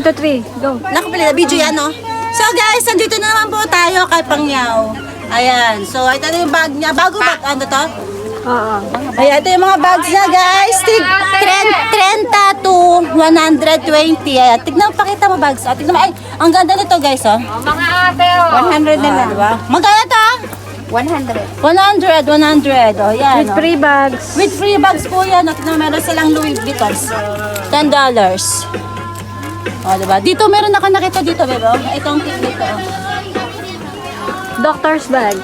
2, 3, go. Nakapili na video yan, no? So guys, nandito na naman po tayo kay Pangyaw. Ayan. So, ito na yung bag niya. Bago bag, ano to? Oo. Ayan, ito yung mga bags niya, guys. 30 to 120. Ayan, tignan, pakita mo bags. Tignan mo, ay, ang ganda nito, guys, oh. Mga ate, 100 na lang. Diba? Magkano to? 100. 100. Oh, yan. With free bags. With free bags po yan. At meron silang Louis Vuittons. $10. O, diba? Dito, meron ako nakita dito, bebo. Itong tip dito. Doctor's bag.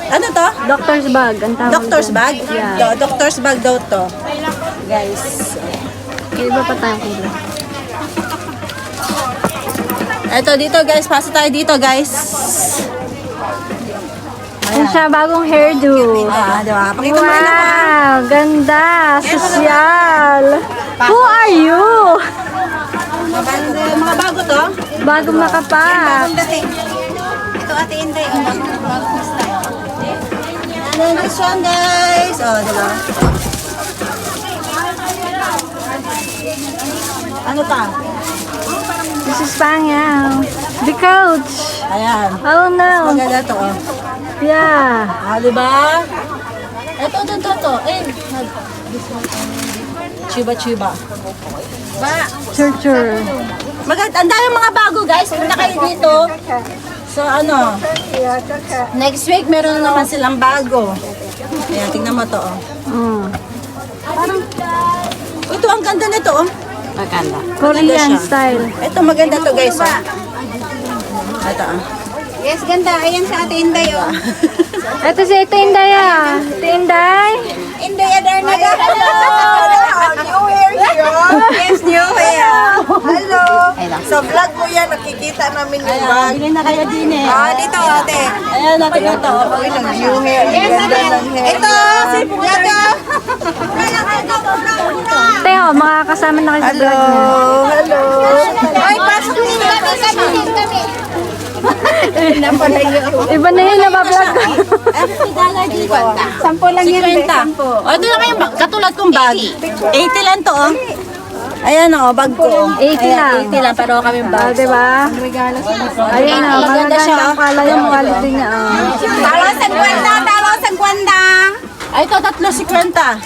Ano to? Doctor's bag. Ang tawag Doctor's dyan. bag? Yeah. Doctor's bag daw to. Guys. Iba pa tayong kulay. Ito, dito, guys. Pasok tayo dito, guys. Yan siya, bagong hairdo. Diba? Pakita mo rin ako. Wow! Ganda! Sosyal! Who are you? Mga bago to? Bagong nakapak. Ito ate Inday. Bagong style. Yan, next one, guys. O, diba? Ano pa? This is Pangyaw. The coach. Ayan. Oh no. Maganda to, oh. Yeah. Diba? Ito. Eh, Chiba. Churcher. Maganda, ang dami mga bago, guys. Punta kayo dito. So, ano, next week, meron na naman silang bago. Ayan, tingnan mo to, oh. Mm. Ito, ang ganda nito, oh. Korean style. Ito, maganda to, guys, oh. Ito, oh. Yes, ganda. Ayan sa ate Inday, oh. Ito si Ito Inday ah. Ito Inday. Inday, adar na ka. Hello! New Year here. Yes, New Year. Hello. Sa vlog mo yan, nakikita namin yung Ayan, bag. bigyan na kayo din, eh. Dito, ate. Ayan, natin ito. New Year. Yes, ate. Ito. Teo, makakasama na kayo sa vlog niya. Hello. Ay, pasok nila. Kami. Iba na yun, nabablog ko. $50 dito. 10 lang yan, 50. O, ito na kayo, katulad kong bag. 80 lang to, oh. Ayan, oh, bag ko. 80 lang. 80 lang, pero kami Oh, bag. diba? Ayun na, Maganda siya, maganda oh. ang pala yung quality niya. Talo sa gwanda. Ay, ito, 3.50.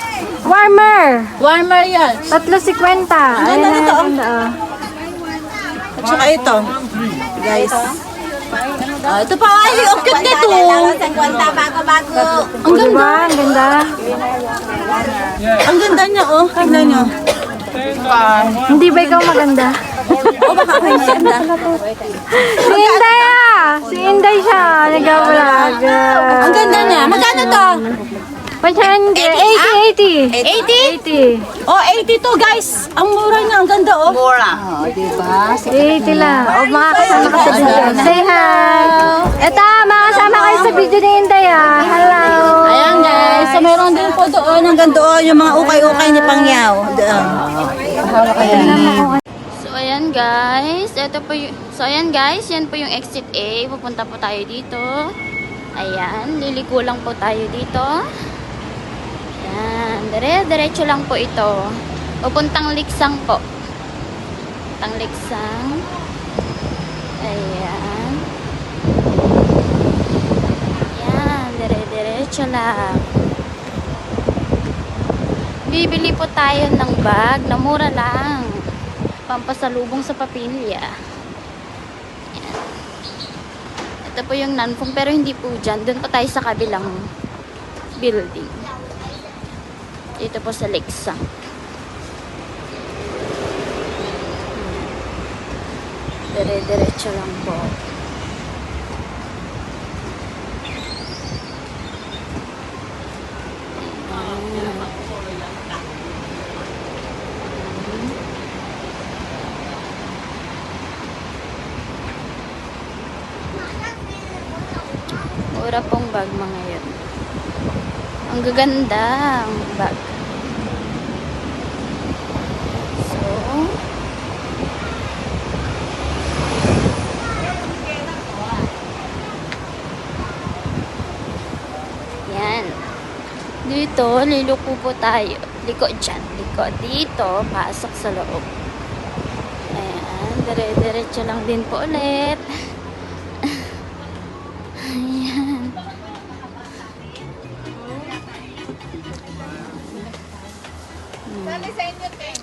Warmer! Warmer yan. 3.50. ganda Ayun na, nito, oh. ganda, oh. At saka ito. Guys. Ito pa, ay, ang cute nito. Sa gwanda, bago-bago. Ang Oh, diba? ganda. Ang ganda. Ang ganda niya, oh. Tignan nyo. Hindi ba ikaw maganda? O, baka ako yung maganda. Si Inday ah! Si Inday siya. Nag-vlog. Ang ganda niya. Magkano to? 80. 80? 80. Oh, 80 to, guys. Ang mura niya. Ang ganda, oh. 80 lang. O, makakasama ka sa video. Say hi! Eto, makakasama kayo sa video ni Inday ah. Hello! Ayan, guys. So, meron din po doon. Hanggang doon yung mga ukay-ukay ni Pangyaw. Doon. So ayan guys, ayan guys, yan po yung exit A. Pupunta po tayo dito. Ayan, liliko lang po tayo dito. Ayan, diretso lang po ito. Pupuntang Liksang po. Pupuntang Liksang. Ayan. Ayan, diretso lang. Bibili po tayo ng bag na mura lang. Pampasalubong sa pamilya. Ayan. Ito po yung nanfong, pero hindi po dyan. Doon po tayo sa kabilang building. Dito po sa Liksang. Diretso lang po. Mura pong bag mga yun. Ang gaganda ang bag. So, yan. Dito, liluko po tayo. Liko dyan. Liko dito. Pasok sa loob. Ayan. Dire-diretso lang din po ulit. Ayan.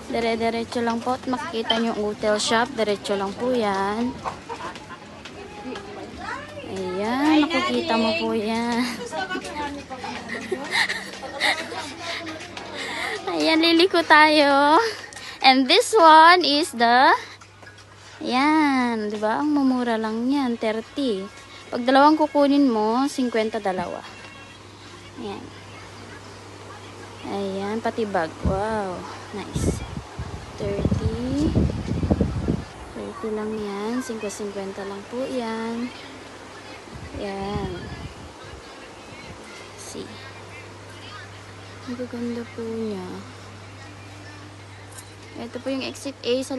Dire-diretso lang po at makikita nyo yung hotel shop. Diretso lang po yan. Ayan, makikita mo po yan. Ayan, liliko tayo. And this one is the... Ayan, di ba? Ang mamura lang yan, 30. Pag dalawang kukunin mo, 50 dalawa. Ayan. Ayan, pati bag. Wow, nice. 30. 30 lang yan. 50 lang po yan. Ayan. See. Ang gaganda po niya. Ito po yung exit A sa